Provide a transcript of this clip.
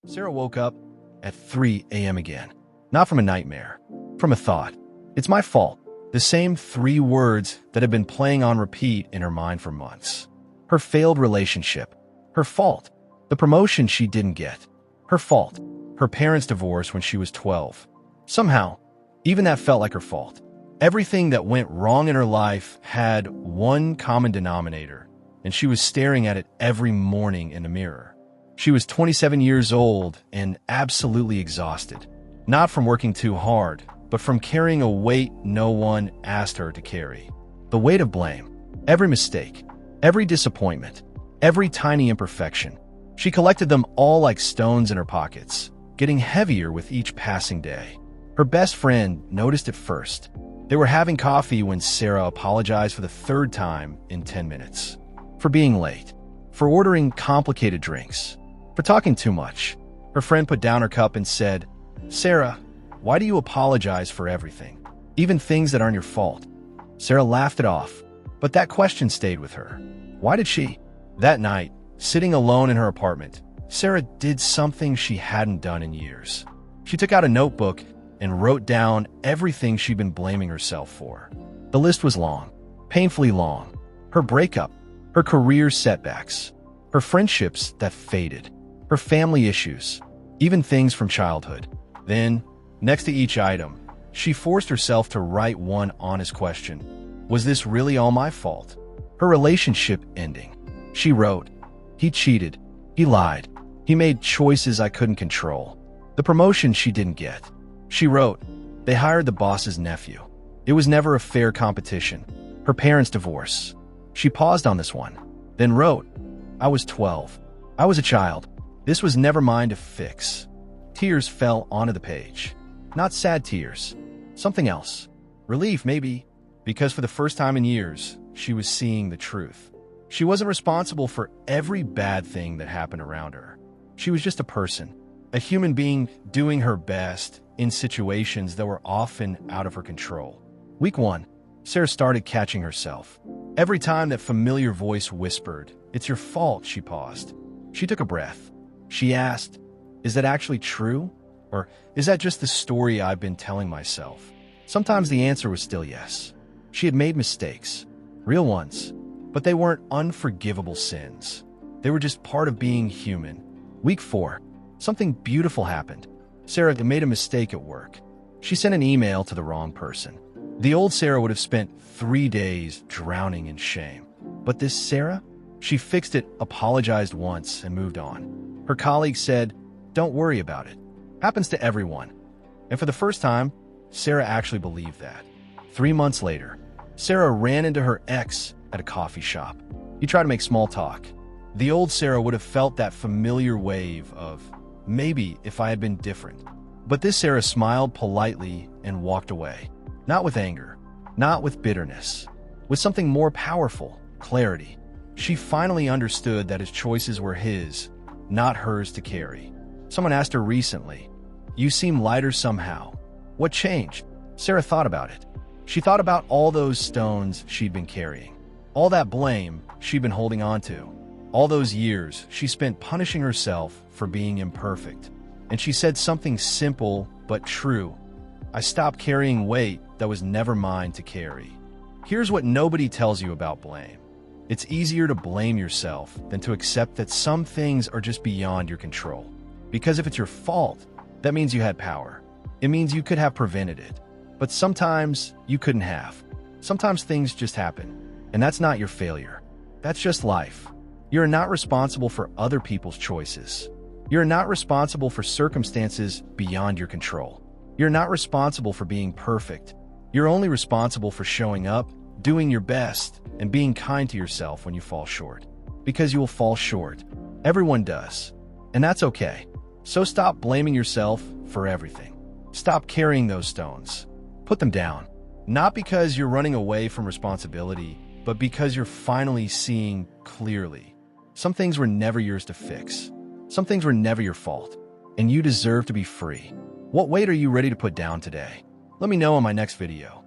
Sarah woke up at 3 a.m. again. Not from a nightmare, from a thought. It's my fault. The same 3 words that had been playing on repeat in her mind for months. Her failed relationship. Her fault. The promotion she didn't get. Her fault. Her parents' divorce when she was 12. Somehow, even that felt like her fault. Everything that went wrong in her life had one common denominator, and she was staring at it every morning in the mirror. She was 27 years old and absolutely exhausted. Not from working too hard, but from carrying a weight no one asked her to carry. The weight of blame. Every mistake, every disappointment, every tiny imperfection. She collected them all like stones in her pockets, getting heavier with each passing day. Her best friend noticed it first. They were having coffee when Sarah apologized for the 3rd time in 10 minutes. For being late. For ordering complicated drinks. For talking too much. Her friend put down her cup and said, "Sarah, why do you apologize for everything? Even things that aren't your fault?" Sarah laughed it off, but that question stayed with her. Why did she? That night, sitting alone in her apartment, Sarah did something she hadn't done in years. She took out a notebook and wrote down everything she'd been blaming herself for. The list was long, painfully long. Her breakup, her career setbacks, her friendships that faded, her family issues, even things from childhood. Then, next to each item, she forced herself to write one honest question. Was this really all my fault? Her relationship ending. She wrote, "He cheated. He lied. He made choices I couldn't control." The promotion she didn't get. She wrote, "They hired the boss's nephew. It was never a fair competition." Her parents' divorce. She paused on this one, then wrote, "I was 12. I was a child. This was never mine to fix." Tears fell onto the page. Not sad tears. Something else. Relief, maybe. Because for the first time in years, she was seeing the truth. She wasn't responsible for every bad thing that happened around her. She was just a person. A human being doing her best in situations that were often out of her control. Week 1, Sarah started catching herself. Every time that familiar voice whispered, "It's your fault," she paused. She took a breath. She asked, "Is that actually true? Or is that just the story I've been telling myself?" Sometimes the answer was still yes. She had made mistakes, real ones, but they weren't unforgivable sins. They were just part of being human. Week 4, something beautiful happened. Sarah made a mistake at work. She sent an email to the wrong person. The old Sarah would have spent 3 days drowning in shame. But this Sarah? She fixed it, apologized once, and moved on. Her colleague said, "Don't worry about it. Happens to everyone." And for the first time, Sarah actually believed that. 3 months later, Sarah ran into her ex at a coffee shop. He tried to make small talk. The old Sarah would have felt that familiar wave of, "Maybe if I had been different." But this Sarah smiled politely and walked away. Not with anger, not with bitterness, with something more powerful, clarity. She finally understood that his choices were his, not hers to carry. Someone asked her recently, "You seem lighter somehow. What changed?" Sarah thought about it. She thought about all those stones she'd been carrying, all that blame she'd been holding on to, all those years she spent punishing herself for being imperfect. And she said something simple but true. "I stopped carrying weight that was never mine to carry." Here's what nobody tells you about blame. It's easier to blame yourself than to accept that some things are just beyond your control. Because if it's your fault, that means you had power. It means you could have prevented it. But sometimes you couldn't have. Sometimes things just happen. And that's not your failure. That's just life. You're not responsible for other people's choices. You're not responsible for circumstances beyond your control. You're not responsible for being perfect. You're only responsible for showing up, doing your best, and being kind to yourself when you fall short. Because you will fall short. Everyone does. And that's okay. So stop blaming yourself for everything. Stop carrying those stones. Put them down. Not because you're running away from responsibility, but because you're finally seeing clearly. Some things were never yours to fix. Some things were never your fault. And you deserve to be free. What weight are you ready to put down today? Let me know in my next video.